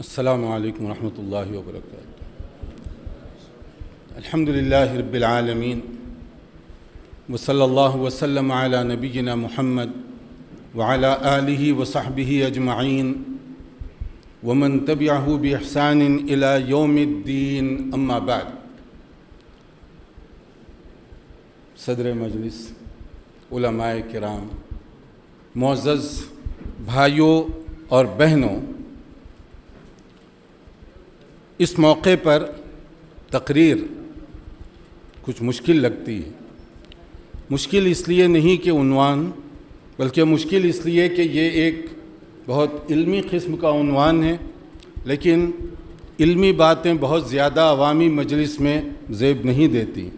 السلام علیکم ورحمۃ اللہ وبرکاتہ۔ الحمدللہ رب العالمین وصلی اللہ وسلم علی نبینا محمد وعلی آلہ وصحبہ اجمعین ومن تبعہ بإحسان الی یوم الدین، اما بعد۔ صدر مجلس، علماء کرام، معزز بھائیوں اور بہنوں، اس موقع پر تقریر کچھ مشکل لگتی ہے۔ مشکل اس لیے نہیں کہ عنوان، بلکہ مشکل اس لیے کہ یہ ایک بہت علمی قسم کا عنوان ہے، لیکن علمی باتیں بہت زیادہ عوامی مجلس میں زیب نہیں دیتی۔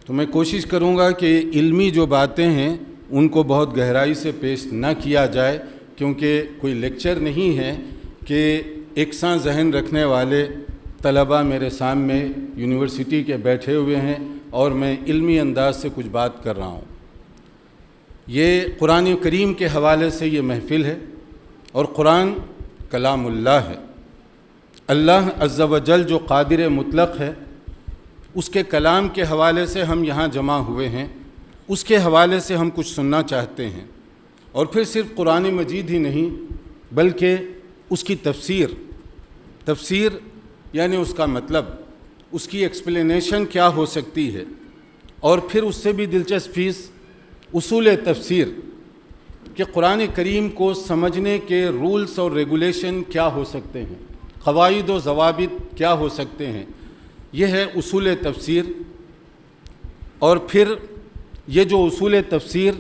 تو میں کوشش کروں گا کہ علمی جو باتیں ہیں ان کو بہت گہرائی سے پیش نہ کیا جائے، کیونکہ کوئی لیکچر نہیں ہے کہ یکساں ذہن رکھنے والے طلباء میرے سامنے یونیورسٹی کے بیٹھے ہوئے ہیں اور میں علمی انداز سے کچھ بات کر رہا ہوں۔ یہ قرآن کریم کے حوالے سے یہ محفل ہے، اور قرآن کلام اللہ ہے۔ اللہ عز و جل جو قادر مطلق ہے، اس کے کلام کے حوالے سے ہم یہاں جمع ہوئے ہیں، اس کے حوالے سے ہم کچھ سننا چاہتے ہیں۔ اور پھر صرف قرآن مجید ہی نہیں، بلکہ اس کی تفسیر یعنی اس کا مطلب، اس کی ایکسپلینیشن کیا ہو سکتی ہے، اور پھر اس سے بھی دلچسپ چیز اصول تفسیر کہ قرآن کریم کو سمجھنے کے رولز اور ریگولیشن کیا ہو سکتے ہیں، قواعد و ضوابط کیا ہو سکتے ہیں، یہ ہے اصول تفسیر۔ اور پھر یہ جو اصول تفسیر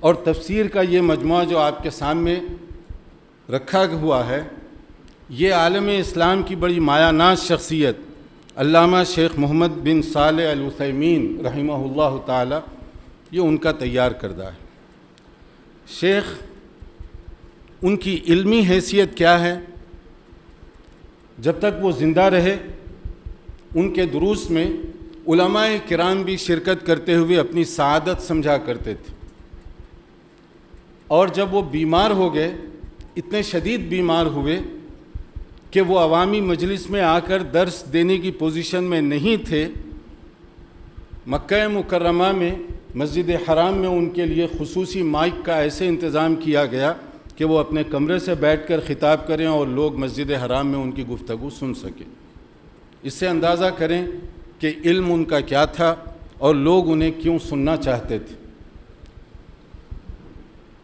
اور تفسیر کا یہ مجموعہ جو آپ کے سامنے رکھا ہوا ہے، یہ عالم اسلام کی بڑی مایہ ناز شخصیت علامہ شیخ محمد بن صالح العثیمین رحمہ اللہ تعالی، یہ ان کا تیار کردہ ہے۔ شیخ، ان کی علمی حیثیت کیا ہے؟ جب تک وہ زندہ رہے، ان کے دروس میں علماء کرام بھی شرکت کرتے ہوئے اپنی سعادت سمجھا کرتے تھے، اور جب وہ بیمار ہو گئے، اتنے شدید بیمار ہوئے کہ وہ عوامی مجلس میں آ کر درس دینے کی پوزیشن میں نہیں تھے، مکہ مکرمہ میں مسجد حرام میں ان کے لیے خصوصی مائک کا ایسے انتظام کیا گیا کہ وہ اپنے کمرے سے بیٹھ کر خطاب کریں اور لوگ مسجد حرام میں ان کی گفتگو سن سکیں۔ اس سے اندازہ کریں کہ علم ان کا کیا تھا اور لوگ انہیں کیوں سننا چاہتے تھے۔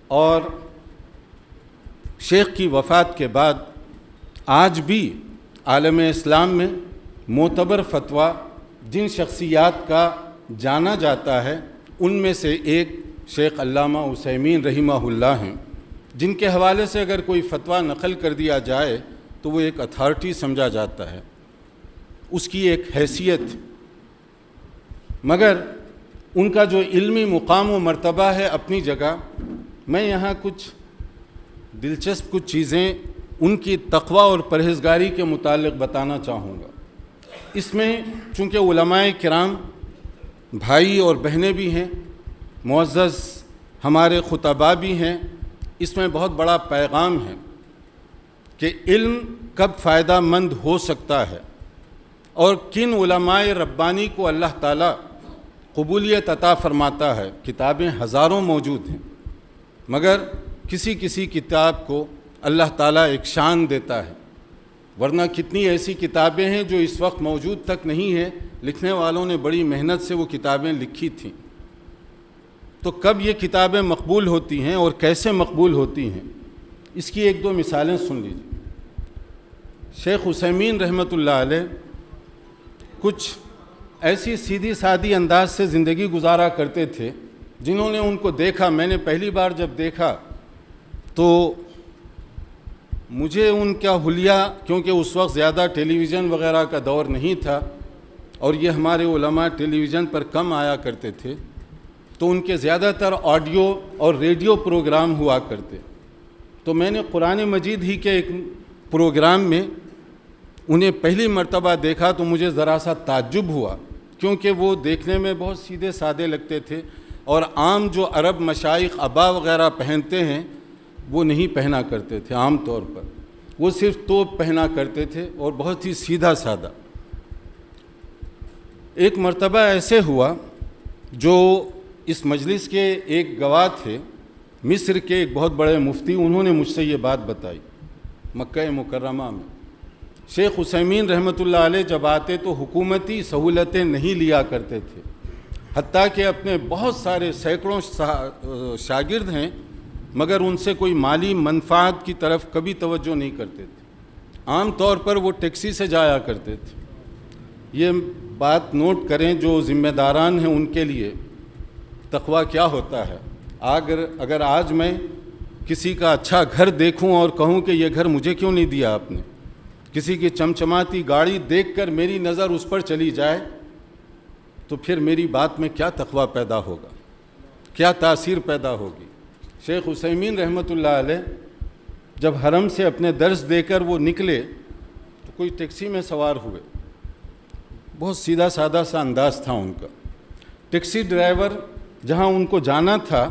اور شیخ کی وفات کے بعد آج بھی عالم اسلام میں معتبر فتویٰ جن شخصیات کا جانا جاتا ہے، ان میں سے ایک شیخ علامہ عثیمین رحمہ اللہ ہیں، جن کے حوالے سے اگر کوئی فتویٰ نقل کر دیا جائے تو وہ ایک اتھارٹی سمجھا جاتا ہے، اس کی ایک حیثیت۔ مگر ان کا جو علمی مقام و مرتبہ ہے اپنی جگہ، میں یہاں کچھ دلچسپ کچھ چیزیں ان کی تقوی اور پرہیزگاری کے متعلق بتانا چاہوں گا۔ اس میں چونکہ علماء کرام بھائی اور بہنیں بھی ہیں، معزز ہمارے خطباء بھی ہیں، اس میں بہت بڑا پیغام ہے کہ علم کب فائدہ مند ہو سکتا ہے، اور کن علماء ربانی کو اللہ تعالیٰ قبولیت عطا فرماتا ہے۔ کتابیں ہزاروں موجود ہیں، مگر کسی کتاب کو اللہ تعالیٰ ایک شان دیتا ہے، ورنہ کتنی ایسی کتابیں ہیں جو اس وقت موجود تک نہیں ہیں، لکھنے والوں نے بڑی محنت سے وہ کتابیں لکھی تھیں۔ تو کب یہ کتابیں مقبول ہوتی ہیں اور کیسے مقبول ہوتی ہیں، اس کی ایک دو مثالیں سن لیجیے۔ شیخ عثیمین رحمۃ اللہ علیہ کچھ ایسی سیدھی سادی انداز سے زندگی گزارا کرتے تھے، جنہوں نے ان کو دیکھا، میں نے پہلی بار جب دیکھا تو مجھے ان کا حلیہ، کیونکہ اس وقت زیادہ ٹیلی ویژن وغیرہ کا دور نہیں تھا اور یہ ہمارے علماء ٹیلی ویژن پر کم آیا کرتے تھے، تو ان کے زیادہ تر آڈیو اور ریڈیو پروگرام ہوا کرتے۔ تو میں نے قرآن مجید ہی کے ایک پروگرام میں انہیں پہلی مرتبہ دیکھا تو مجھے ذرا سا تعجب ہوا، کیونکہ وہ دیکھنے میں بہت سیدھے سادے لگتے تھے، اور عام جو عرب مشائخ عبا وغیرہ پہنتے ہیں وہ نہیں پہنا کرتے تھے عام طور پر۔ وہ صرف توپ پہنا کرتے تھے اور بہت ہی سیدھا سادہ۔ ایک مرتبہ ایسے ہوا، جو اس مجلس کے ایک گواہ تھے، مصر کے ایک بہت بڑے مفتی، انہوں نے مجھ سے یہ بات بتائی مکہ مکرمہ میں۔ شیخ عثیمین رحمۃ اللہ علیہ جب آتے تو حکومتی سہولتیں نہیں لیا کرتے تھے، حتیٰ کہ اپنے بہت سارے سینکڑوں شاگرد ہیں، مگر ان سے کوئی مالی منفعت کی طرف کبھی توجہ نہیں کرتے تھے۔ عام طور پر وہ ٹیکسی سے جایا کرتے تھے۔ یہ بات نوٹ کریں، جو ذمہ داران ہیں ان کے لیے تقویٰ کیا ہوتا ہے۔ اگر آج میں کسی کا اچھا گھر دیکھوں اور کہوں کہ یہ گھر مجھے کیوں نہیں دیا آپ نے، کسی کی چمچماتی گاڑی دیکھ کر میری نظر اس پر چلی جائے، تو پھر میری بات میں کیا تقویٰ پیدا ہوگا، کیا تاثیر پیدا ہوگی۔ شیخ عثیمین رحمۃ اللہ علیہ جب حرم سے اپنے درس دے کر وہ نکلے تو کوئی ٹیکسی میں سوار ہوئے، بہت سیدھا سادہ سا انداز تھا ان کا۔ ٹیکسی ڈرائیور جہاں ان کو جانا تھا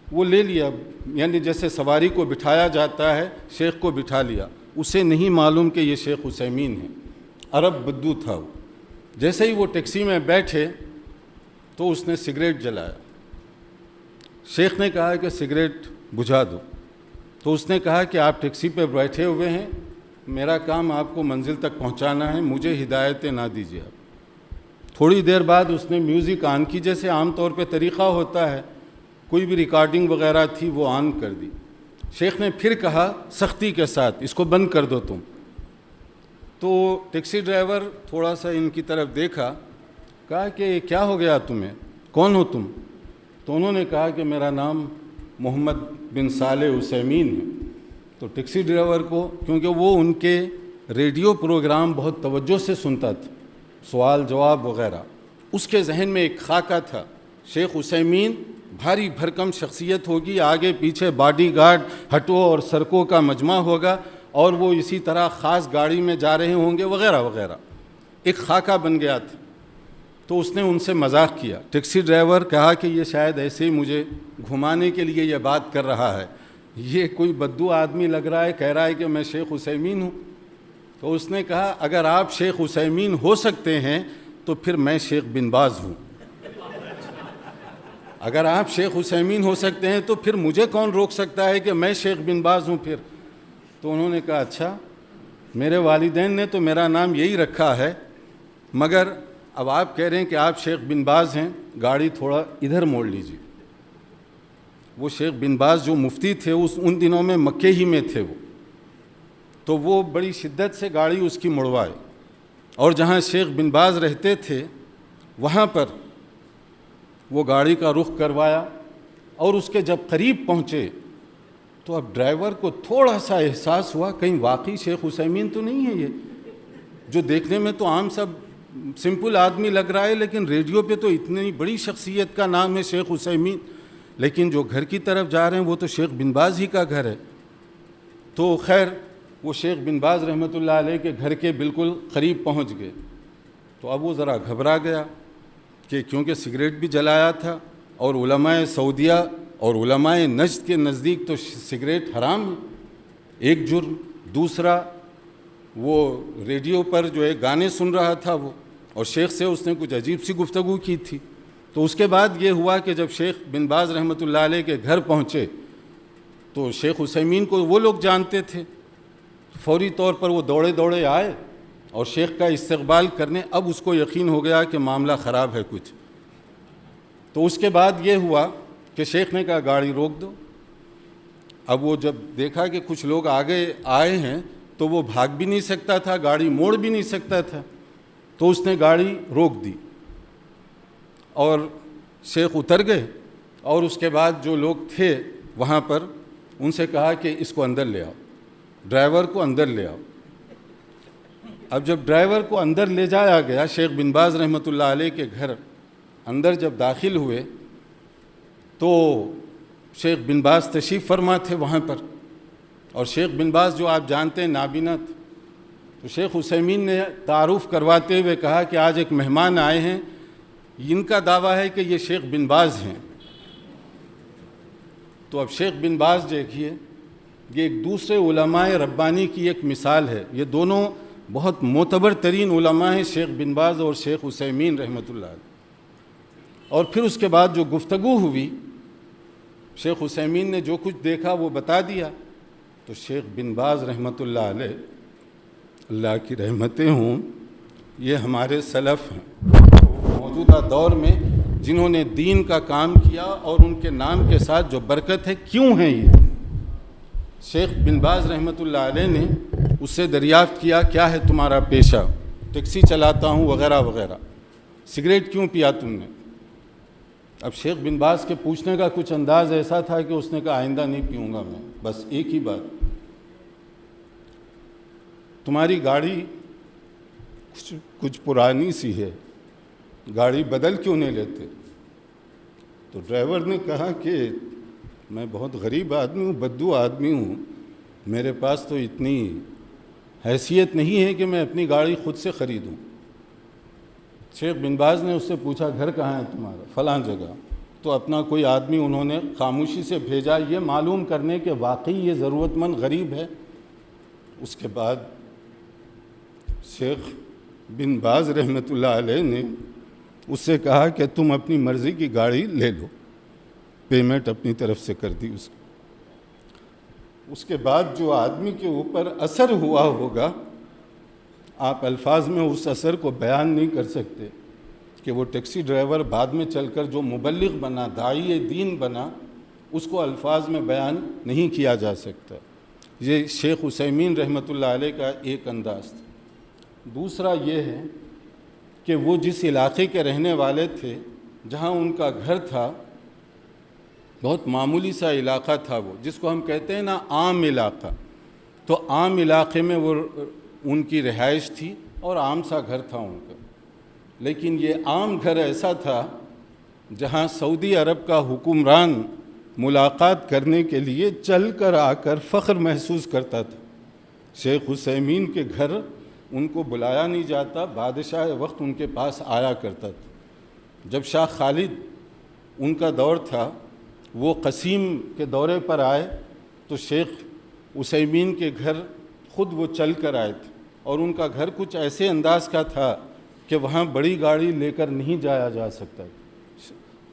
وہ لے لیا، یعنی جیسے سواری کو بٹھایا جاتا ہے، شیخ کو بٹھا لیا۔ اسے نہیں معلوم کہ یہ شیخ عثیمین ہیں، عرب بدو تھا وہ۔ جیسے ہی وہ ٹیکسی میں بیٹھے تو اس نے سگریٹ جلایا۔ شیخ نے کہا کہ سگریٹ بجھا دو، تو اس نے کہا کہ آپ ٹیکسی پہ بیٹھے ہوئے ہیں، میرا کام آپ کو منزل تک پہنچانا ہے، مجھے ہدایتیں نہ دیجیے آپ۔ تھوڑی دیر بعد اس نے میوزک آن کی، جیسے عام طور پہ طریقہ ہوتا ہے، کوئی بھی ریکارڈنگ وغیرہ تھی وہ آن کر دی۔ شیخ نے پھر کہا سختی کے ساتھ، اس کو بند کر دو تم۔ تو ٹیکسی ڈرائیور تھوڑا سا ان کی طرف دیکھا، کہا کہ کیا ہو گیا تمہیں، کون ہو تم؟ تو انہوں نے کہا کہ میرا نام محمد بن صالح عثیمین ہے۔ تو ٹیکسی ڈرائیور کو، کیونکہ وہ ان کے ریڈیو پروگرام بہت توجہ سے سنتا تھا، سوال جواب وغیرہ، اس کے ذہن میں ایک خاکہ تھا، شیخ عثیمین بھاری بھرکم شخصیت ہوگی، آگے پیچھے باڈی گارڈ ہٹو اور سرکوں کا مجمع ہوگا، اور وہ اسی طرح خاص گاڑی میں جا رہے ہوں گے وغیرہ وغیرہ، ایک خاکہ بن گیا تھا۔ تو اس نے ان سے مذاق کیا۔ ٹیکسی ڈرائیور کہا کہ یہ شاید ایسے ہی مجھے گھمانے کے لیے یہ بات کر رہا ہے، یہ کوئی بدو آدمی لگ رہا ہے، کہہ رہا ہے کہ میں شیخ عثیمین ہوں۔ تو اس نے کہا اگر آپ شیخ عثیمین ہو سکتے ہیں تو پھر میں شیخ بن باز ہوں۔ اگر آپ شیخ عثیمین ہو سکتے ہیں تو پھر مجھے کون روک سکتا ہے کہ میں شیخ بن باز ہوں پھر۔ تو انہوں نے کہا اچھا، میرے والدین نے تو میرا نام یہی رکھا ہے، مگر اب آپ کہہ رہے ہیں کہ آپ شیخ بن باز ہیں، گاڑی تھوڑا ادھر موڑ لیجیے۔ وہ شیخ بن باز جو مفتی تھے ان دنوں میں مکے ہی میں تھے وہ، تو وہ بڑی شدت سے گاڑی اس کی مڑوائے، اور جہاں شیخ بن باز رہتے تھے وہاں پر وہ گاڑی کا رخ کروایا، اور اس کے جب قریب پہنچے تو اب ڈرائیور کو تھوڑا سا احساس ہوا کہیں واقعی شیخ عثیمین تو نہیں ہے، یہ جو دیکھنے میں تو عام سب سمپل آدمی لگ رہا ہے، لیکن ریڈیو پہ تو اتنی بڑی شخصیت کا نام ہے شیخ عثیمین، لیکن جو گھر کی طرف جا رہے ہیں وہ تو شیخ بن باز ہی کا گھر ہے۔ تو خیر وہ شیخ بن باز رحمۃ اللہ علیہ کے گھر کے بالکل قریب پہنچ گئے۔ تو اب وہ ذرا گھبرا گیا کہ کیونکہ سگریٹ بھی جلایا تھا، اور علماء سعودیہ اور علماء نجد کے نزدیک تو سگریٹ حرام ہے، ایک جرم۔ دوسرا وہ ریڈیو پر جو ہے گانے سن رہا تھا وہ، اور شیخ سے اس نے کچھ عجیب سی گفتگو کی تھی۔ تو اس کے بعد یہ ہوا کہ جب شیخ بن باز رحمۃ اللہ علیہ کے گھر پہنچے تو شیخ عثیمین کو وہ لوگ جانتے تھے، فوری طور پر وہ دوڑے دوڑے آئے اور شیخ کا استقبال کرنے۔ اب اس کو یقین ہو گیا کہ معاملہ خراب ہے کچھ۔ تو اس کے بعد یہ ہوا کہ شیخ نے کہا گاڑی روک دو۔ اب وہ جب دیکھا کہ کچھ لوگ آگے آئے ہیں تو وہ بھاگ بھی نہیں سکتا تھا، گاڑی موڑ بھی نہیں سکتا تھا، تو اس نے گاڑی روک دی اور شیخ اتر گئے، اور اس کے بعد جو لوگ تھے وہاں پر ان سے کہا کہ اس کو اندر لے آؤ، ڈرائیور کو اندر لے آؤ۔ اب جب ڈرائیور کو اندر لے جایا گیا، شیخ بن باز رحمۃ اللہ علیہ کے گھر اندر جب داخل ہوئے تو شیخ بن باز تشریف فرما تھے وہاں پر، اور شیخ بن باز جو آپ جانتے ہیں نابینا تھے۔ تو شیخ عثیمین نے تعارف کرواتے ہوئے کہا کہ آج ایک مہمان آئے ہیں، ان کا دعویٰ ہے کہ یہ شیخ بن باز ہیں۔ تو اب شیخ بن باز دیکھیے یہ ایک دوسرے علماء ربانی کی ایک مثال ہے. یہ دونوں بہت معتبر ترین علماء ہیں، شیخ بن باز اور شیخ عثیمین رحمۃ اللہ علیہ. اور پھر اس کے بعد جو گفتگو ہوئی، شیخ عثیمین نے جو کچھ دیکھا وہ بتا دیا، تو شیخ بن باز رحمۃ اللہ علیہ، اللہ کی رحمتیں ہوں، یہ ہمارے سلف ہیں موجودہ دور میں جنہوں نے دین کا کام کیا، اور ان کے نام کے ساتھ جو برکت ہے. کیوں ہیں یہ؟ شیخ بن باز رحمۃ اللہ علیہ نے اس سے دریافت کیا، کیا ہے تمہارا پیشہ؟ ٹیکسی چلاتا ہوں وغیرہ وغیرہ. سگریٹ کیوں پیا تم نے؟ اب شیخ بن باز کے پوچھنے کا کچھ انداز ایسا تھا کہ اس نے کہا آئندہ نہیں پیوں گا میں. بس ایک ہی بات، تمہاری گاڑی کچھ پرانی سی ہے، گاڑی بدل کیوں نہیں لیتے؟ تو ڈرائیور نے کہا کہ میں بہت غریب آدمی ہوں، بدو آدمی ہوں، میرے پاس تو اتنی حیثیت نہیں ہے کہ میں اپنی گاڑی خود سے خریدوں. شیخ بن باز نے اس سے پوچھا گھر کہاں ہے تمہارا؟ فلاں جگہ. تو اپنا کوئی آدمی انہوں نے خاموشی سے بھیجا، یہ معلوم کرنے کہ واقعی یہ ضرورت مند غریب ہے. اس کے بعد شیخ بن باز رحمۃ اللہ علیہ نے اس سے کہا کہ تم اپنی مرضی کی گاڑی لے لو، پیمنٹ اپنی طرف سے کر دی اس کو. اس کے بعد جو آدمی کے اوپر اثر ہوا ہوگا، آپ الفاظ میں اس اثر کو بیان نہیں کر سکتے کہ وہ ٹیکسی ڈرائیور بعد میں چل کر جو مبلغ بنا، داعی دین بنا، اس کو الفاظ میں بیان نہیں کیا جا سکتا. یہ شیخ عثیمین رحمۃ اللہ علیہ کا ایک انداز تھا. دوسرا یہ ہے کہ وہ جس علاقے کے رہنے والے تھے، جہاں ان کا گھر تھا، بہت معمولی سا علاقہ تھا وہ، جس کو ہم کہتے ہیں نا عام علاقہ. تو عام علاقے میں وہ ان کی رہائش تھی اور عام سا گھر تھا ان کا. لیکن یہ عام گھر ایسا تھا جہاں سعودی عرب کا حکمران ملاقات کرنے کے لیے چل کر آ کر فخر محسوس کرتا تھا. شیخ عثیمین کے گھر ان کو بلایا نہیں جاتا، بادشاہ وقت ان کے پاس آیا کرتا تھا. جب شاہ خالد ان کا دور تھا، وہ قسیم کے دورے پر آئے تو شیخ عثیمین کے گھر خود وہ چل کر آئے تھے، اور ان کا گھر کچھ ایسے انداز کا تھا کہ وہاں بڑی گاڑی لے کر نہیں جایا جا سکتا.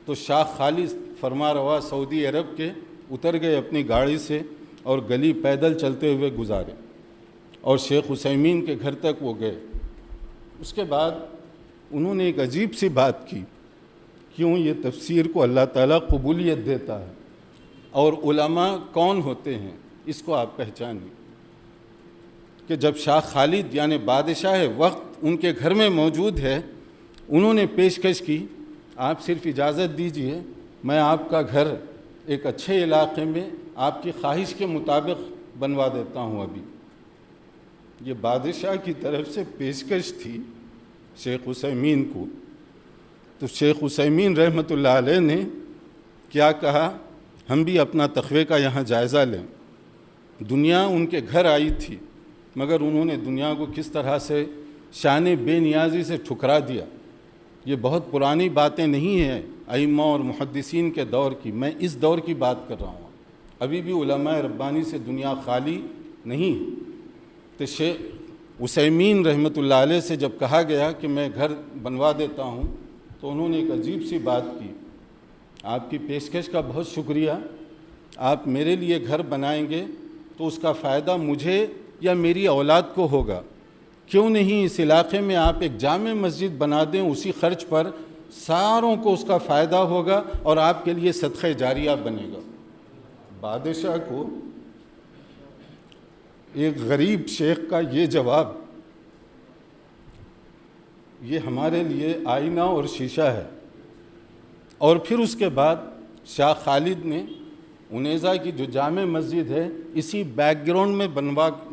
تو شاہ خالد فرما روا سعودی عرب کے اتر گئے اپنی گاڑی سے اور گلی پیدل چلتے ہوئے گزارے، اور شیخ عثیمین کے گھر تک وہ گئے. اس کے بعد انہوں نے ایک عجیب سی بات کی، کیوں یہ تفسیر کو اللہ تعالیٰ قبولیت دیتا ہے، اور علماء کون ہوتے ہیں اس کو آپ پہچانیں. کہ جب شاہ خالد یعنی بادشاہ وقت ان کے گھر میں موجود ہے، انہوں نے پیشکش کی، آپ صرف اجازت دیجئے میں آپ کا گھر ایک اچھے علاقے میں آپ کی خواہش کے مطابق بنوا دیتا ہوں. ابھی یہ بادشاہ کی طرف سے پیشکش تھی شیخ عثیمین کو. تو شیخ عثیمین رحمۃ اللہ علیہ نے کیا کہا، ہم بھی اپنا تقوی کا یہاں جائزہ لیں. دنیا ان کے گھر آئی تھی، مگر انہوں نے دنیا کو کس طرح سے شان بے نیازی سے ٹھکرا دیا. یہ بہت پرانی باتیں نہیں ہیں ائمہ اور محدثین کے دور کی، میں اس دور کی بات کر رہا ہوں. ابھی بھی علماء ربانی سے دنیا خالی نہیں. تو شیخ عثیمین رحمۃ اللہ علیہ سے جب کہا گیا کہ میں گھر بنوا دیتا ہوں، تو انہوں نے ایک عجیب سی بات کی، آپ کی پیشکش کا بہت شکریہ، آپ میرے لیے گھر بنائیں گے تو اس کا فائدہ مجھے یا میری اولاد کو ہوگا، کیوں نہیں اس علاقے میں آپ ایک جامع مسجد بنا دیں، اسی خرچ پر ساروں کو اس کا فائدہ ہوگا اور آپ کے لیے صدقہ جاریہ بنے گا. بادشاہ کو ایک غریب شیخ کا یہ جواب، یہ ہمارے لیے آئینہ اور شیشہ ہے. اور پھر اس کے بعد شاہ خالد نے انیزا کی جو جامع مسجد ہے اسی بیک گراؤنڈ میں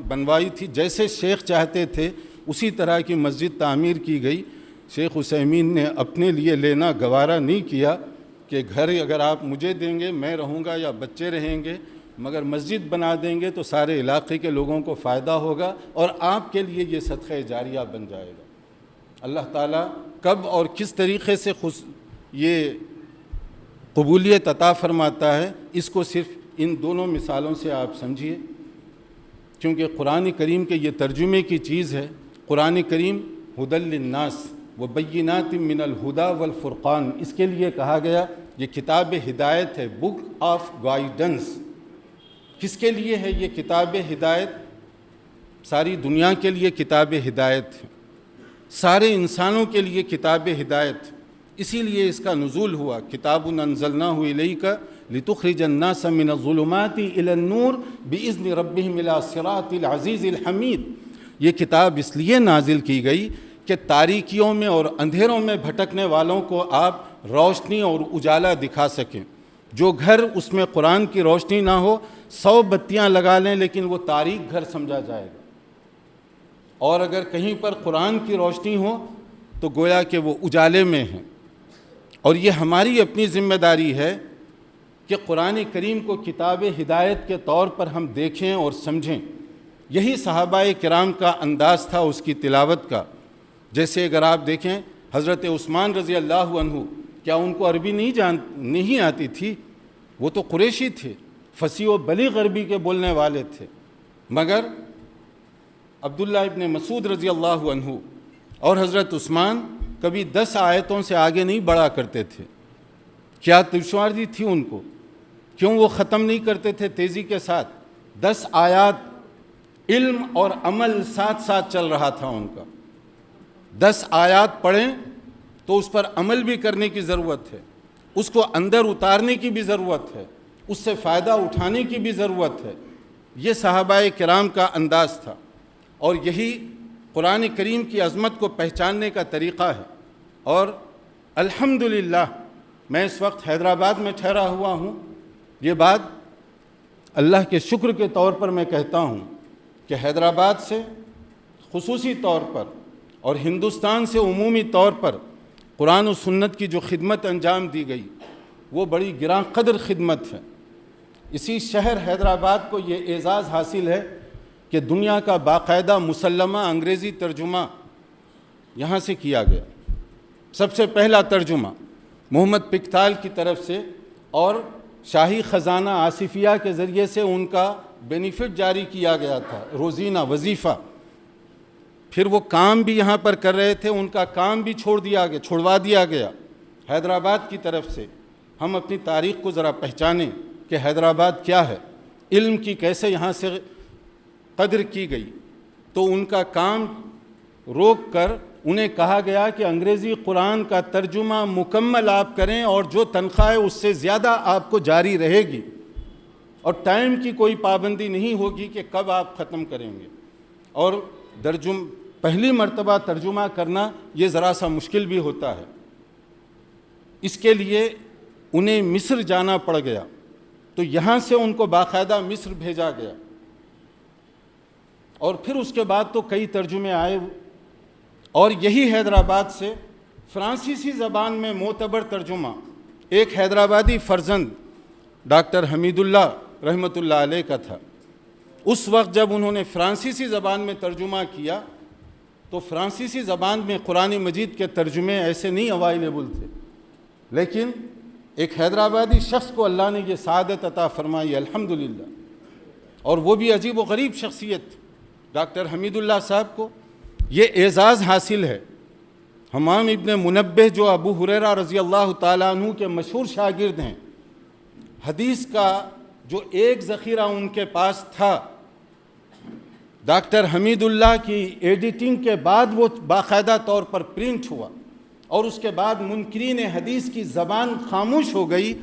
بنوائی تھی، جیسے شیخ چاہتے تھے اسی طرح کی مسجد تعمیر کی گئی. شیخ عثیمین نے اپنے لیے لینا گوارا نہیں کیا کہ گھر اگر آپ مجھے دیں گے میں رہوں گا یا بچے رہیں گے، مگر مسجد بنا دیں گے تو سارے علاقے کے لوگوں کو فائدہ ہوگا اور آپ کے لیے یہ صدقہ جاریہ بن جائے گا. اللہ تعالیٰ کب اور کس طریقے سے یہ قبولیت عطا فرماتا ہے، اس کو صرف ان دونوں مثالوں سے آپ سمجھیے. کیونکہ قرآن کریم کے یہ ترجمے کی چیز ہے۔ قرآن کریم ھدی للناس وبینات من الہدی والفرقان، اس کے لیے کہا گیا یہ کتاب ہدایت ہے، بک آف گائیڈنس۔ کس کے لیے ہے یہ کتاب ہدایت؟ ساری دنیا کے لیے کتاب ہدایت ہے، سارے انسانوں کے لیے کتاب ہدایت، اسی لیے اس کا نزول ہوا۔ کتاب انزلناہ الیک لتخرج الناس من الظلمات الی النور باذن ربہم الی صراط العزیز الحمید۔ یہ کتاب اس لیے نازل کی گئی کہ تاریکیوں میں اور اندھیروں میں بھٹکنے والوں کو آپ روشنی اور اجالا دکھا سکیں۔ جو گھر اس میں قرآن کی روشنی نہ ہو، 100 بتیاں لگا لیں لیکن وہ تاریک گھر سمجھا جائے گا، اور اگر کہیں پر قرآن کی روشنی ہو تو گویا کہ وہ اجالے میں ہیں۔ اور یہ ہماری اپنی ذمہ داری ہے کہ قرآن کریم کو کتاب ہدایت کے طور پر ہم دیکھیں اور سمجھیں۔ یہی صحابہ کرام کا انداز تھا اس کی تلاوت کا۔ جیسے اگر آپ دیکھیں حضرت عثمان رضی اللہ عنہ، کیا ان کو عربی نہیں آتی تھی؟ وہ تو قریشی تھے، فصیح و بلیغ عربی کے بولنے والے تھے، مگر عبداللہ ابن مسعود رضی اللہ عنہ اور حضرت عثمان کبھی 10 آیتوں سے آگے نہیں بڑھا کرتے تھے۔ کیا دشواری تھی ان کو؟ کیوں وہ ختم نہیں کرتے تھے تیزی کے ساتھ؟ 10 آیات، علم اور عمل ساتھ ساتھ چل رہا تھا ان کا۔ 10 آیات پڑھیں تو اس پر عمل بھی کرنے کی ضرورت ہے، اس کو اندر اتارنے کی بھی ضرورت ہے، اس سے فائدہ اٹھانے کی بھی ضرورت ہے۔ یہ صحابہ کرام کا انداز تھا، اور یہی قرآن کریم کی عظمت کو پہچاننے کا طریقہ ہے۔ اور الحمدللہ میں اس وقت حیدرآباد میں ٹھہرا ہوا ہوں۔ یہ بات اللہ کے شکر کے طور پر میں کہتا ہوں کہ حیدرآباد سے خصوصی طور پر اور ہندوستان سے عمومی طور پر قرآن و سنت کی جو خدمت انجام دی گئی وہ بڑی گراں قدر خدمت ہے۔ اسی شہر حیدرآباد کو یہ اعزاز حاصل ہے کہ دنیا کا باقاعدہ مسلمہ انگریزی ترجمہ یہاں سے کیا گیا۔ سب سے پہلا ترجمہ محمد پکتال کی طرف سے، اور شاہی خزانہ آصفیہ کے ذریعے سے ان کا بینیفٹ جاری کیا گیا تھا، روزینہ وظیفہ۔ پھر وہ کام بھی یہاں پر کر رہے تھے، ان کا کام بھی چھوڑوا دیا گیا حیدرآباد کی طرف سے۔ ہم اپنی تاریخ کو ذرا پہچانیں کہ حیدرآباد کیا ہے، علم کی کیسے یہاں سے قدر کی گئی۔ تو ان کا کام روک کر انہیں کہا گیا کہ انگریزی قرآن کا ترجمہ مکمل آپ کریں، اور جو تنخواہ ہے اس سے زیادہ آپ کو جاری رہے گی، اور ٹائم کی کوئی پابندی نہیں ہوگی کہ کب آپ ختم کریں گے۔ اور پہلی مرتبہ ترجمہ کرنا یہ ذرا سا مشکل بھی ہوتا ہے، اس کے لیے انہیں مصر جانا پڑ گیا، تو یہاں سے ان کو باقاعدہ مصر بھیجا گیا، اور پھر اس کے بعد تو کئی ترجمے آئے، اور یہی حیدرآباد سے فرانسیسی زبان میں معتبر ترجمہ ایک حیدرآبادی فرزند ڈاکٹر حمید اللہ رحمۃ اللہ علیہ کا تھا۔ اس وقت جب انہوں نے فرانسیسی زبان میں ترجمہ کیا تو فرانسیسی زبان میں قرآن مجید کے ترجمے ایسے نہیں اویلیبل تھے، لیکن ایک حیدرآبادی شخص کو اللہ نے یہ سعادت عطا فرمائی، الحمدللہ، اور وہ بھی عجیب و غریب شخصیت ڈاکٹر حمید اللہ صاحب کو یہ اعزاز حاصل ہے۔ حمام ابن منبہ جو ابو ہریرہ رضی اللہ تعالیٰ عنہ کے مشہور شاگرد ہیں، حدیث کا جو ایک ذخیرہ ان کے پاس تھا، ڈاکٹر حمید اللہ کی ایڈیٹنگ کے بعد وہ باقاعدہ طور پر پرنٹ ہوا، اور اس کے بعد منکرین حدیث کی زبان خاموش ہو گئی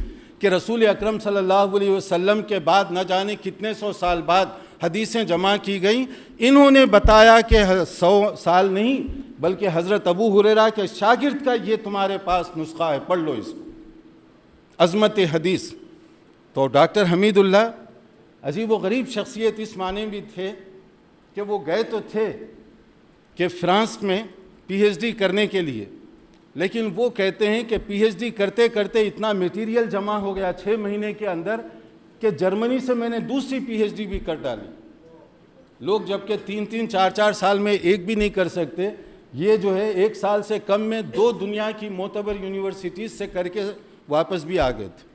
کہ رسول اکرم صلی اللہ علیہ وسلم کے بعد نہ جانے کتنے 100 سال بعد حدیثیں جمع کی گئیں۔ انہوں نے بتایا کہ 100 سال نہیں بلکہ حضرت ابو ہریرہ کے شاگرد کا یہ تمہارے پاس نسخہ ہے، پڑھ لو اس کو۔ عظمت حدیث۔ تو ڈاکٹر حمید اللہ عجیب و غریب شخصیت اس معنی بھی تھے کہ وہ گئے تو تھے کہ فرانس میں پی ایچ ڈی کرنے کے لیے، لیکن وہ کہتے ہیں کہ پی ایچ ڈی کرتے کرتے اتنا میٹیریل جمع ہو گیا 6 مہینے کے اندر کہ جرمنی سے میں نے دوسری پی ایچ ڈی بھی کر ڈالی۔ لوگ جبکہ 3-3 4-4 سال میں ایک بھی نہیں کر سکتے، یہ جو ہے 1 سال سے کم میں 2 دنیا کی معتبر یونیورسٹیز سے کر کے واپس بھی آ گئے تھے۔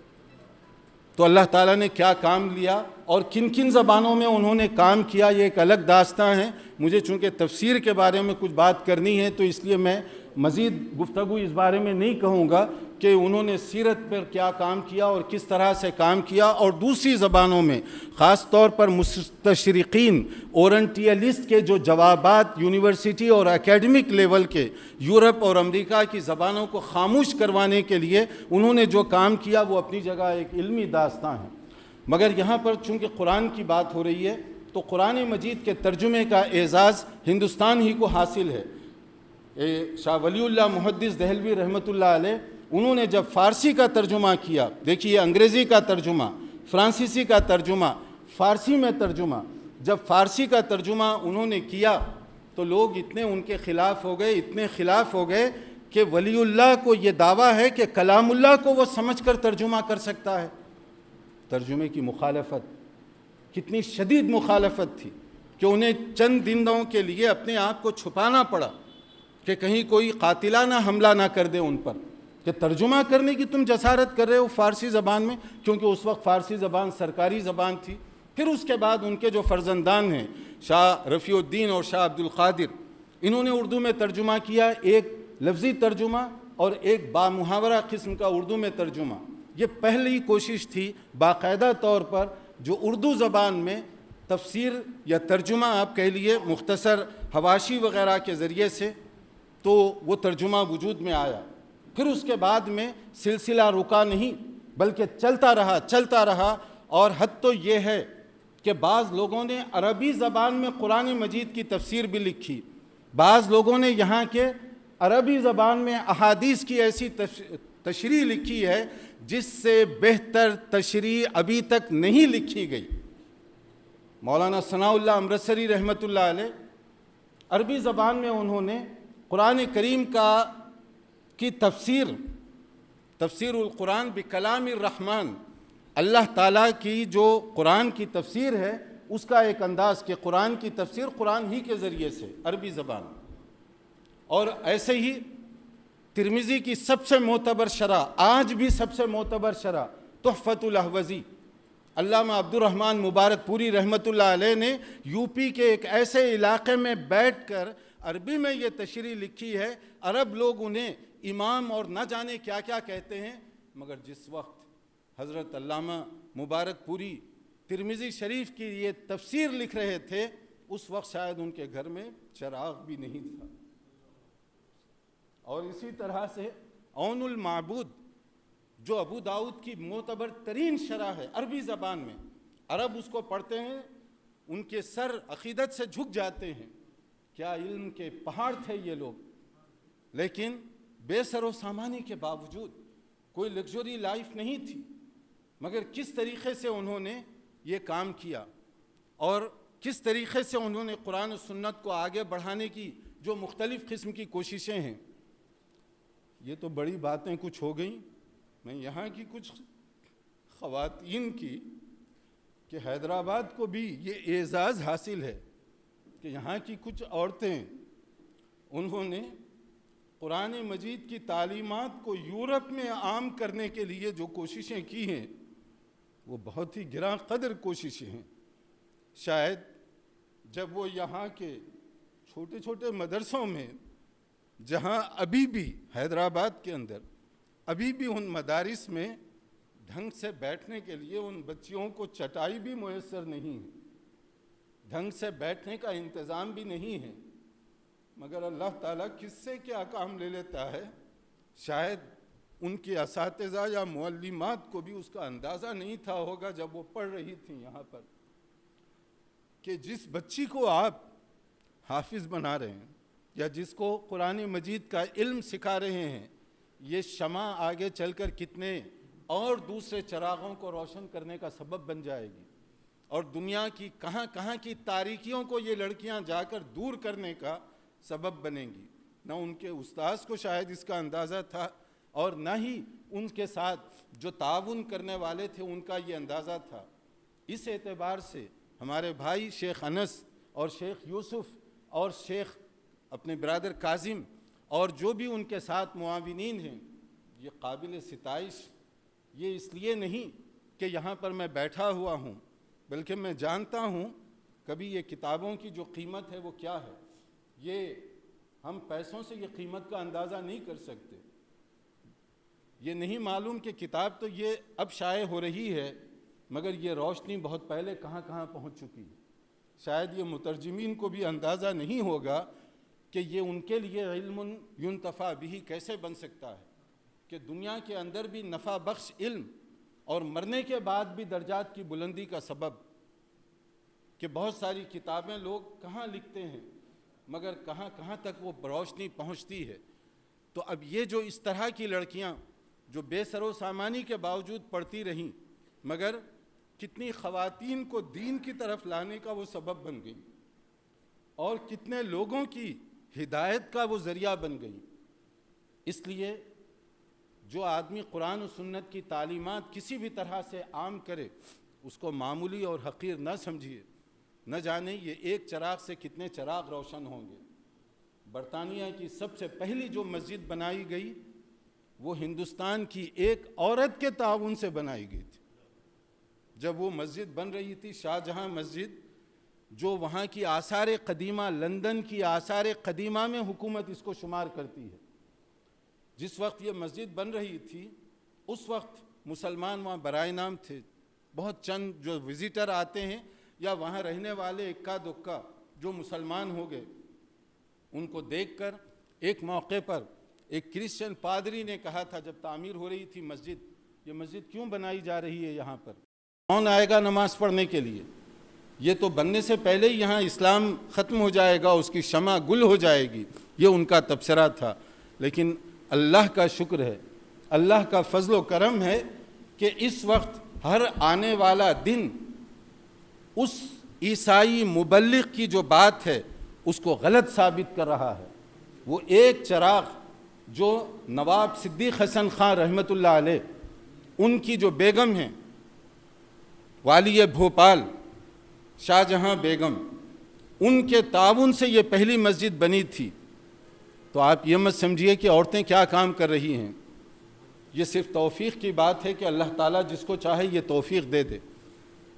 تو اللہ تعالیٰ نے کیا کام لیا اور کن کن زبانوں میں انہوں نے کام کیا، یہ ایک الگ داستاں ہے۔ مجھے چونکہ تفسیر کے بارے میں کچھ بات کرنی ہے تو اس لیے میں مزید گفتگو اس بارے میں نہیں کہوں گا کہ انہوں نے سیرت پر کیا کام کیا اور کس طرح سے کام کیا، اور دوسری زبانوں میں خاص طور پر مستشرقین اورنٹیلسٹ کے جو جوابات یونیورسٹی اور اکیڈمک لیول کے یورپ اور امریکہ کی زبانوں کو خاموش کروانے کے لیے انہوں نے جو کام کیا وہ اپنی جگہ ایک علمی داستان ہے۔ مگر یہاں پر چونکہ قرآن کی بات ہو رہی ہے تو قرآن مجید کے ترجمے کا اعزاز ہندوستان ہی کو حاصل ہے۔ شاہ ولی اللہ محدث دہلوی رحمۃ اللہ علیہ، انہوں نے جب فارسی کا ترجمہ کیا، دیکھیے انگریزی کا ترجمہ، فرانسیسی کا ترجمہ، فارسی میں ترجمہ، جب فارسی کا ترجمہ انہوں نے کیا تو لوگ اتنے ان کے خلاف ہو گئے، اتنے خلاف ہو گئے کہ ولی اللہ کو یہ دعویٰ ہے کہ کلام اللہ کو وہ سمجھ کر ترجمہ کر سکتا ہے۔ ترجمے کی مخالفت، کتنی شدید مخالفت تھی کہ انہیں چند دنوں کے لیے اپنے آپ کو چھپانا پڑا کہ کہیں کوئی قاتلانہ حملہ نہ کر دے ان پر، کہ ترجمہ کرنے کی تم جسارت کر رہے ہو فارسی زبان میں، کیونکہ اس وقت فارسی زبان سرکاری زبان تھی۔ پھر اس کے بعد ان کے جو فرزندان ہیں شاہ رفیع الدین اور شاہ عبد القادر، انہوں نے اردو میں ترجمہ کیا، ایک لفظی ترجمہ اور ایک بامحاورہ قسم کا اردو میں ترجمہ۔ یہ پہلی کوشش تھی باقاعدہ طور پر جو اردو زبان میں تفسیر یا ترجمہ آپ کہہ لیے مختصر حواشی وغیرہ کے ذریعے سے، تو وہ ترجمہ وجود میں آیا۔ پھر اس کے بعد میں سلسلہ رکا نہیں بلکہ چلتا رہا، اور حد تو یہ ہے کہ بعض لوگوں نے عربی زبان میں قرآن مجید کی تفسیر بھی لکھی، بعض لوگوں نے یہاں کے عربی زبان میں احادیث کی ایسی تشریح لکھی ہے جس سے بہتر تشریح ابھی تک نہیں لکھی گئی۔ مولانا ثناء اللہ امرتسری رحمۃ اللہ علیہ، عربی زبان میں انہوں نے قرآن کریم کی تفسیر القرآن بکلام الرحمن، اللہ تعالیٰ کی جو قرآن کی تفسیر ہے اس کا ایک انداز کہ قرآن کی تفسیر قرآن ہی کے ذریعے سے عربی زبان، اور ایسے ہی ترمذی کی سب سے معتبر شرح، آج بھی سب سے معتبر شرح تحفۃ الاحوذی، علامہ عبد الرحمن مبارک پوری رحمۃ اللہ علیہ نے یو پی کے ایک ایسے علاقے میں بیٹھ کر عربی میں یہ تشریح لکھی ہے۔ عرب لوگ انہیں امام اور نہ جانے کیا کیا کہتے ہیں، مگر جس وقت حضرت علامہ مبارک پوری ترمذی شریف کی یہ تفسیر لکھ رہے تھے اس وقت شاید ان کے گھر میں چراغ بھی نہیں تھا۔ اور اسی طرح سے عون المعبود جو ابو داؤد کی معتبر ترین شرح ہے عربی زبان میں، عرب اس کو پڑھتے ہیں ان کے سر عقیدت سے جھک جاتے ہیں، کیا علم کے پہاڑ تھے یہ لوگ، لیکن بے سر و سامانی کے باوجود کوئی لگژری لائف نہیں تھی، مگر کس طریقے سے انہوں نے یہ کام کیا اور کس طریقے سے انہوں نے قرآن و سنت کو آگے بڑھانے کی جو مختلف قسم کی کوششیں ہیں۔ یہ تو بڑی باتیں کچھ ہو گئیں، میں یہاں کی کچھ خواتین کی کہ حیدرآباد کو بھی یہ اعزاز حاصل ہے کہ یہاں کی کچھ عورتیں انہوں نے قرآن مجید کی تعلیمات کو یورپ میں عام کرنے کے لیے جو کوششیں کی ہیں وہ بہت ہی گراں قدر کوششیں ہیں۔ شاید جب وہ یہاں کے چھوٹے چھوٹے مدرسوں میں، جہاں ابھی بھی حیدرآباد کے اندر ابھی بھی ان مدارس میں ڈھنگ سے بیٹھنے کے لیے ان بچیوں کو چٹائی بھی میسر نہیں ہے، ڈھنگ سے بیٹھنے کا انتظام بھی نہیں ہے، مگر اللہ تعالیٰ کس سے کیا کام لے لیتا ہے، شاید ان کے اساتذہ یا معلمات کو بھی اس کا اندازہ نہیں تھا ہوگا جب وہ پڑھ رہی تھیں یہاں پر، کہ جس بچی کو آپ حافظ بنا رہے ہیں یا جس کو قرآن مجید کا علم سکھا رہے ہیں، یہ شمع آگے چل کر کتنے اور دوسرے چراغوں کو روشن کرنے کا سبب بن جائے گی، اور دنیا کی کہاں کہاں کی تاریکیوں کو یہ لڑکیاں جا کر دور کرنے کا سبب بنیں گی۔ نہ ان کے استاذ کو شاید اس کا اندازہ تھا اور نہ ہی ان کے ساتھ جو تعاون کرنے والے تھے ان کا یہ اندازہ تھا۔ اس اعتبار سے ہمارے بھائی شیخ انس اور شیخ یوسف اور شیخ اپنے برادر کاظم اور جو بھی ان کے ساتھ معاونین ہیں، یہ قابل ستائش، یہ اس لیے نہیں کہ یہاں پر میں بیٹھا ہوا ہوں، بلکہ میں جانتا ہوں کبھی یہ کتابوں کی جو قیمت ہے وہ کیا ہے۔ یہ ہم پیسوں سے یہ قیمت کا اندازہ نہیں کر سکتے۔ یہ نہیں معلوم کہ کتاب تو یہ اب شائع ہو رہی ہے، مگر یہ روشنی بہت پہلے کہاں کہاں پہنچ چکی ہے۔ شاید یہ مترجمین کو بھی اندازہ نہیں ہوگا کہ یہ ان کے لیے علم ینتفع بہ کیسے بن سکتا ہے، کہ دنیا کے اندر بھی نفع بخش علم اور مرنے کے بعد بھی درجات کی بلندی کا سبب، کہ بہت ساری کتابیں لوگ کہاں لکھتے ہیں مگر کہاں کہاں تک وہ روشنی پہنچتی ہے۔ تو اب یہ جو اس طرح کی لڑکیاں جو بے سر و سامانی کے باوجود پڑھتی رہیں، مگر کتنی خواتین کو دین کی طرف لانے کا وہ سبب بن گئی، اور کتنے لوگوں کی ہدایت کا وہ ذریعہ بن گئی۔ اس لیے جو آدمی قرآن و سنت کی تعلیمات کسی بھی طرح سے عام کرے، اس کو معمولی اور حقیر نہ سمجھیے۔ نہ جانے یہ ایک چراغ سے کتنے چراغ روشن ہوں گے۔ برطانیہ کی سب سے پہلی جو مسجد بنائی گئی وہ ہندوستان کی ایک عورت کے تعاون سے بنائی گئی تھی۔ جب وہ مسجد بن رہی تھی، شاہ جہاں مسجد، جو وہاں کی آثار قدیمہ، لندن کی آثار قدیمہ میں حکومت اس کو شمار کرتی ہے، جس وقت یہ مسجد بن رہی تھی اس وقت مسلمان وہاں برائے نام تھے۔ بہت چند جو وزیٹر آتے ہیں یا وہاں رہنے والے اکا دکا جو مسلمان ہو گئے، ان کو دیکھ کر ایک موقع پر ایک کرسچن پادری نے کہا تھا، جب تعمیر ہو رہی تھی مسجد، یہ مسجد کیوں بنائی جا رہی ہے یہاں پر؟ کون آئے گا نماز پڑھنے کے لیے؟ یہ تو بننے سے پہلے ہی یہاں اسلام ختم ہو جائے گا، اس کی شمع گل ہو جائے گی۔ یہ ان کا تبصرہ تھا۔ لیکن اللہ کا شکر ہے، اللہ کا فضل و کرم ہے کہ اس وقت ہر آنے والا دن اس عیسائی مبلغ کی جو بات ہے اس کو غلط ثابت کر رہا ہے۔ وہ ایک چراغ جو نواب صدیق حسن خان رحمۃ اللہ علیہ، ان کی جو بیگم ہیں، والی بھوپال شاہ جہاں بیگم، ان کے تعاون سے یہ پہلی مسجد بنی تھی۔ تو آپ یہ مت سمجھیے کہ عورتیں کیا کام کر رہی ہیں۔ یہ صرف توفیق کی بات ہے کہ اللہ تعالیٰ جس کو چاہے یہ توفیق دے دے۔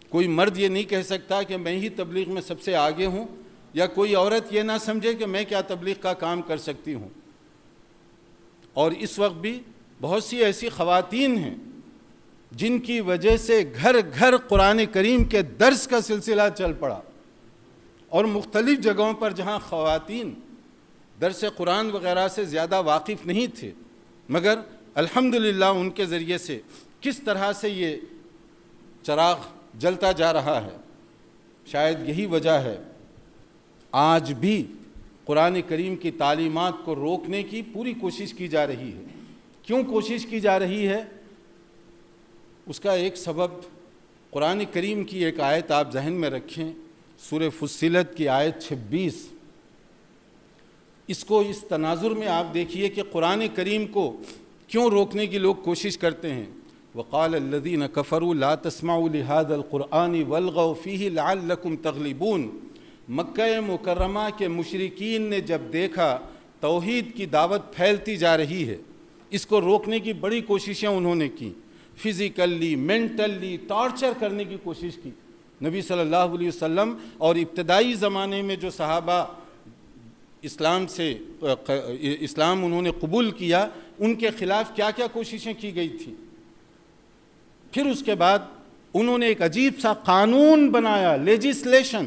کوئی مرد یہ نہیں کہہ سکتا کہ میں ہی تبلیغ میں سب سے آگے ہوں، یا کوئی عورت یہ نہ سمجھے کہ میں کیا تبلیغ کا کام کر سکتی ہوں۔ اور اس وقت بھی بہت سی ایسی خواتین ہیں جن کی وجہ سے گھر گھر قرآن کریم کے درس کا سلسلہ چل پڑا، اور مختلف جگہوں پر جہاں خواتین درس قرآن وغیرہ سے زیادہ واقف نہیں تھے، مگر الحمدللہ ان کے ذریعے سے کس طرح سے یہ چراغ جلتا جا رہا ہے۔ شاید یہی وجہ ہے آج بھی قرآن کریم کی تعلیمات کو روکنے کی پوری کوشش کی جا رہی ہے۔ کیوں کوشش کی جا رہی ہے؟ اس کا ایک سبب قرآن کریم کی ایک آیت آپ ذہن میں رکھیں، سورہ فصلت کی آیت 26۔ اس کو اس تناظر میں آپ دیکھیے کہ قرآن کریم کو کیوں روکنے کی لوگ کوشش کرتے ہیں۔ وقال الذين كفروا لا تسمعوا لهذا القرآن والغوا فيه لعلكم تغلبون۔ مکہ مکرمہ کے مشرکین نے جب دیکھا توحید کی دعوت پھیلتی جا رہی ہے، اس کو روکنے کی بڑی کوششیں انہوں نے کی، فزیکلی مینٹلی ٹارچر کرنے کی کوشش کی۔ نبی صلی اللہ علیہ وسلم اور ابتدائی زمانے میں جو صحابہ اسلام انہوں نے قبول کیا، ان کے خلاف کیا کیا کوششیں کی گئی تھی۔ پھر اس کے بعد انہوں نے ایک عجیب سا قانون بنایا، لیجسلیشن۔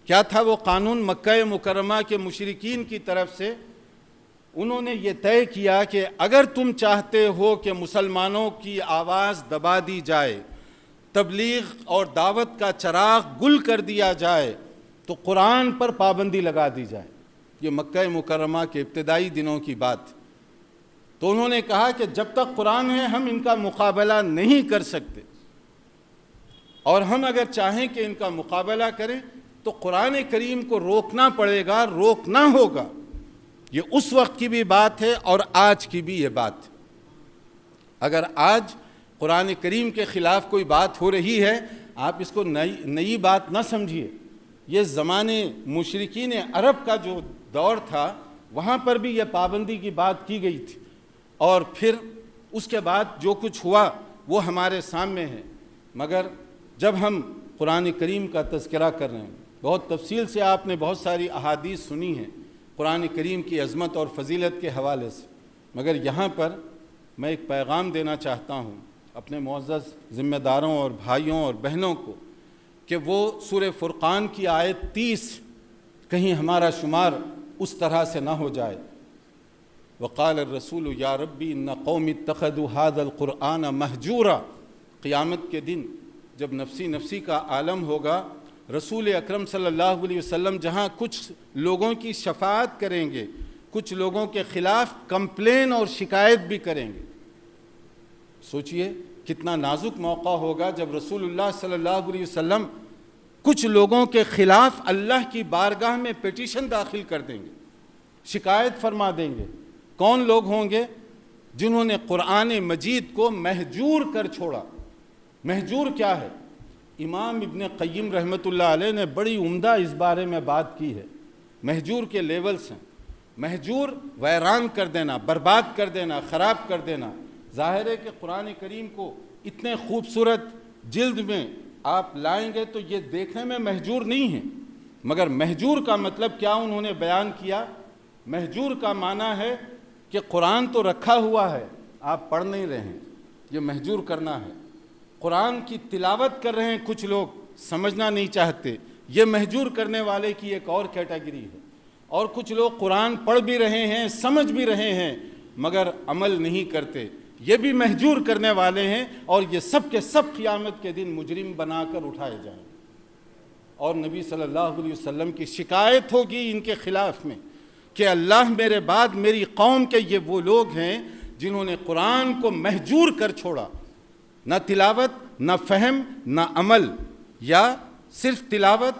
کیا تھا وہ قانون؟ مکہ مکرمہ کے مشرکین کی طرف سے انہوں نے یہ طے کیا کہ اگر تم چاہتے ہو کہ مسلمانوں کی آواز دبا دی جائے، تبلیغ اور دعوت کا چراغ گل کر دیا جائے، تو قرآن پر پابندی لگا دی جائے۔ یہ مکہ مکرمہ کے ابتدائی دنوں کی بات۔ تو انہوں نے کہا کہ جب تک قرآن ہے ہم ان کا مقابلہ نہیں کر سکتے، اور ہم اگر چاہیں کہ ان کا مقابلہ کریں تو قرآن کریم کو روکنا پڑے گا، روکنا ہوگا۔ یہ اس وقت کی بھی بات ہے اور آج کی بھی یہ بات۔ اگر آج قرآن کریم کے خلاف کوئی بات ہو رہی ہے، آپ اس کو نئی بات نہ سمجھیے۔ یہ زمانے مشرکین عرب کا جو دور تھا، وہاں پر بھی یہ پابندی کی بات کی گئی تھی، اور پھر اس کے بعد جو کچھ ہوا وہ ہمارے سامنے ہے، مگر جب ہم قرآن کریم کا تذکرہ کر رہے ہیں، بہت تفصیل سے آپ نے بہت ساری احادیث سنی ہیں قرآن کریم کی عظمت اور فضیلت کے حوالے سے، مگر یہاں پر میں ایک پیغام دینا چاہتا ہوں اپنے معزز ذمہ داروں اور بھائیوں اور بہنوں کو کہ وہ سورہ فرقان کی آیت 30 کہیں ہمارا شمار اس طرح سے نہ ہو جائے۔ وقال الرسول یا ربی ان قوم اتخذوا هذا القرآن مہجورا، قیامت کے دن جب نفسی نفسی کا عالم ہوگا، رسول اکرم صلی اللہ علیہ وسلم جہاں کچھ لوگوں کی شفاعت کریں گے، کچھ لوگوں کے خلاف کمپلین اور شکایت بھی کریں گے۔ سوچئے کتنا نازک موقع ہوگا جب رسول اللہ صلی اللہ علیہ وسلم کچھ لوگوں کے خلاف اللہ کی بارگاہ میں پیٹیشن داخل کر دیں گے، شکایت فرما دیں گے۔ کون لوگ ہوں گے؟ جنہوں نے قرآن مجید کو مہجور کر چھوڑا۔ مہجور کیا ہے؟ امام ابن قیم رحمۃ اللہ علیہ نے بڑی عمدہ اس بارے میں بات کی ہے۔ مہجور کے لیولز ہیں۔ مہجور ویران کر دینا، برباد کر دینا، خراب کر دینا۔ ظاہر ہے کہ قرآن کریم کو اتنے خوبصورت جلد میں آپ لائیں گے تو یہ دیکھنے میں مہجور نہیں ہے، مگر مہجور کا مطلب کیا انہوں نے بیان کیا؟ مہجور کا معنی ہے کہ قرآن تو رکھا ہوا ہے، آپ پڑھ نہیں رہے ہیں، یہ مہجور کرنا ہے۔ قرآن کی تلاوت کر رہے ہیں کچھ لوگ، سمجھنا نہیں چاہتے، یہ مہجور کرنے والے کی ایک اور کیٹیگری ہے۔ اور کچھ لوگ قرآن پڑھ بھی رہے ہیں، سمجھ بھی رہے ہیں، مگر عمل نہیں کرتے، یہ بھی مہجور کرنے والے ہیں، اور یہ سب کے سب قیامت کے دن مجرم بنا کر اٹھائے جائیں، اور نبی صلی اللہ علیہ وسلم کی شکایت ہوگی ان کے خلاف میں کہ اللہ میرے بعد میری قوم کے یہ وہ لوگ ہیں جنہوں نے قرآن کو مہجور کر چھوڑا، نہ تلاوت، نہ فہم، نہ عمل، یا صرف تلاوت،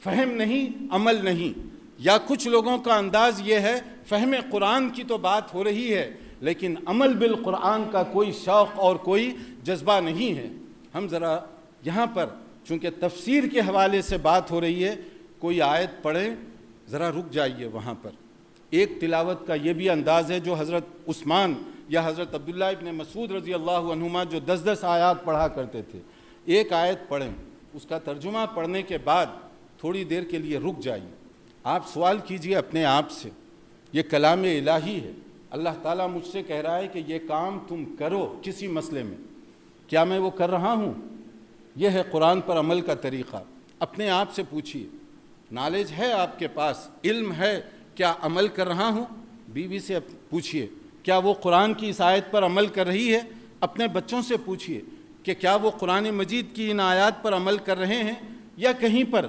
فہم نہیں، عمل نہیں۔ یا کچھ لوگوں کا انداز یہ ہے فہم قرآن کی تو بات ہو رہی ہے لیکن عمل بالقرآن کا کوئی شوق اور کوئی جذبہ نہیں ہے۔ ہم ذرا یہاں پر چونکہ تفسیر کے حوالے سے بات ہو رہی ہے، کوئی آیت پڑھیں، ذرا رک جائیے وہاں پر۔ ایک تلاوت کا یہ بھی انداز ہے جو حضرت عثمان یا حضرت عبداللہ ابن مسعود رضی اللہ عنہما جو 10 آیات پڑھا کرتے تھے، ایک آیت پڑھیں، اس کا ترجمہ پڑھنے کے بعد تھوڑی دیر کے لیے رک جائیے۔ آپ سوال کیجئے اپنے آپ سے، یہ کلام الہی ہے، اللہ تعالیٰ مجھ سے کہہ رہا ہے کہ یہ کام تم کرو کسی مسئلے میں، کیا میں وہ کر رہا ہوں؟ یہ ہے قرآن پر عمل کا طریقہ۔ اپنے آپ سے پوچھیے، نالج ہے آپ کے پاس، علم ہے، کیا عمل کر رہا ہوں؟ بیوی سے پوچھیے کیا وہ قرآن کی اس آیت پر عمل کر رہی ہے؟ اپنے بچوں سے پوچھیے کہ کیا وہ قرآن مجید کی ان آیات پر عمل کر رہے ہیں، یا کہیں پر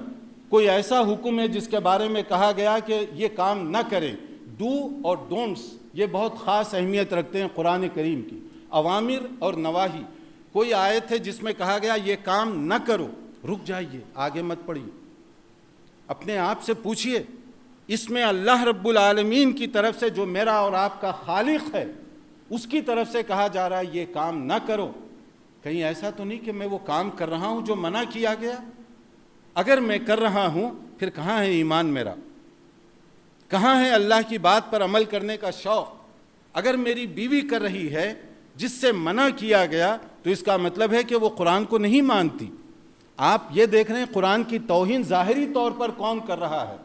کوئی ایسا حکم ہے جس کے بارے میں کہا گیا کہ یہ کام نہ کریں۔ ڈو اور ڈونٹس یہ بہت خاص اہمیت رکھتے ہیں قرآن کریم کی، اوامر اور نواہی۔ کوئی آیت ہے جس میں کہا گیا یہ کام نہ کرو، رک جائیے، آگے مت پڑھیے، اپنے آپ سے پوچھیے اس میں اللہ رب العالمین کی طرف سے جو میرا اور آپ کا خالق ہے اس کی طرف سے کہا جا رہا ہے یہ کام نہ کرو، کہیں ایسا تو نہیں کہ میں وہ کام کر رہا ہوں جو منع کیا گیا؟ اگر میں کر رہا ہوں پھر کہاں ہے ایمان میرا؟ کہاں ہے اللہ کی بات پر عمل کرنے کا شوق؟ اگر میری بیوی کر رہی ہے جس سے منع کیا گیا تو اس کا مطلب ہے کہ وہ قرآن کو نہیں مانتی۔ آپ یہ دیکھ رہے ہیں قرآن کی توہین ظاہری طور پر کون کر رہا ہے،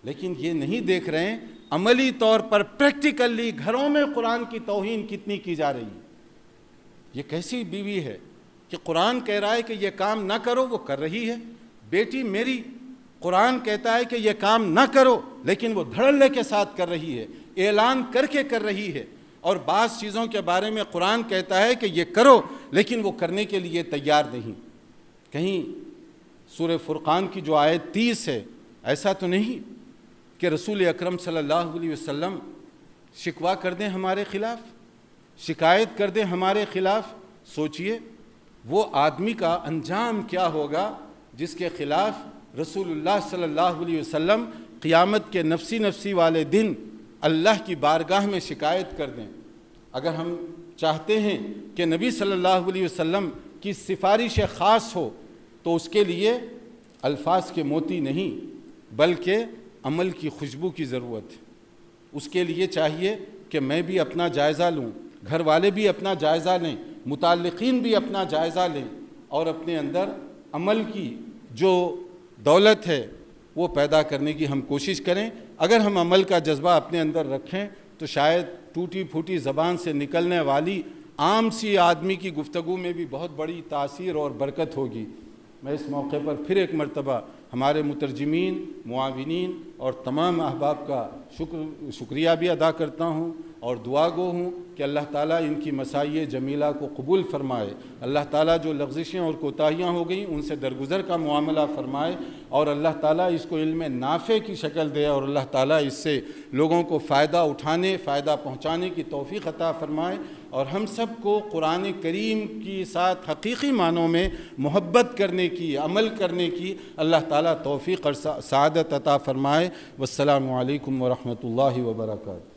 لیکن یہ نہیں دیکھ رہے ہیں عملی طور پر پریکٹیکلی گھروں میں قرآن کی توہین کتنی کی جا رہی ہے۔ یہ کیسی بیوی ہے کہ قرآن کہہ رہا ہے کہ یہ کام نہ کرو، وہ کر رہی ہے۔ بیٹی میری قرآن کہتا ہے کہ یہ کام نہ کرو لیکن وہ دھڑلے کے ساتھ کر رہی ہے، اعلان کر کے کر رہی ہے۔ اور بعض چیزوں کے بارے میں قرآن کہتا ہے کہ یہ کرو لیکن وہ کرنے کے لیے تیار نہیں۔ کہیں سورہ فرقان کی جو آیت 30 ہے، ایسا تو نہیں کہ رسول اکرم صلی اللہ علیہ وسلم شکوہ کر دیں ہمارے خلاف، شکایت کر دیں ہمارے خلاف؟ سوچئے وہ آدمی کا انجام کیا ہوگا جس کے خلاف رسول اللہ صلی اللہ علیہ وسلم قیامت کے نفسی نفسی والے دن اللہ کی بارگاہ میں شکایت کر دیں۔ اگر ہم چاہتے ہیں کہ نبی صلی اللہ علیہ وسلم کی سفارش خاص ہو تو اس کے لیے الفاظ کے موتی نہیں بلکہ عمل کی خوشبو کی ضرورت ہے۔ اس کے لیے چاہیے کہ میں بھی اپنا جائزہ لوں، گھر والے بھی اپنا جائزہ لیں، متعلقین بھی اپنا جائزہ لیں اور اپنے اندر عمل کی جو دولت ہے وہ پیدا کرنے کی ہم کوشش کریں۔ اگر ہم عمل کا جذبہ اپنے اندر رکھیں تو شاید ٹوٹی پھوٹی زبان سے نکلنے والی عام سی آدمی کی گفتگو میں بھی بہت بڑی تاثیر اور برکت ہوگی۔ میں اس موقع پر پھر ایک مرتبہ ہمارے مترجمین، معاونین اور تمام احباب کا شکریہ بھی ادا کرتا ہوں اور دعا گو ہوں کہ اللہ تعالیٰ ان کی مساعی جمیلہ کو قبول فرمائے، اللہ تعالیٰ جو لغزشیں اور کوتاہیاں ہو گئیں ان سے درگزر کا معاملہ فرمائے، اور اللہ تعالیٰ اس کو علم نافع کی شکل دے، اور اللہ تعالیٰ اس سے لوگوں کو فائدہ اٹھانے، فائدہ پہنچانے کی توفیق عطا فرمائے، اور ہم سب کو قرآن کریم کی ساتھ حقیقی معنوں میں محبت کرنے کی، عمل کرنے کی اللہ تعالیٰ توفیق اور سعادت عطا فرمائے۔ والسلام علیکم ورحمۃ اللہ وبرکاتہ۔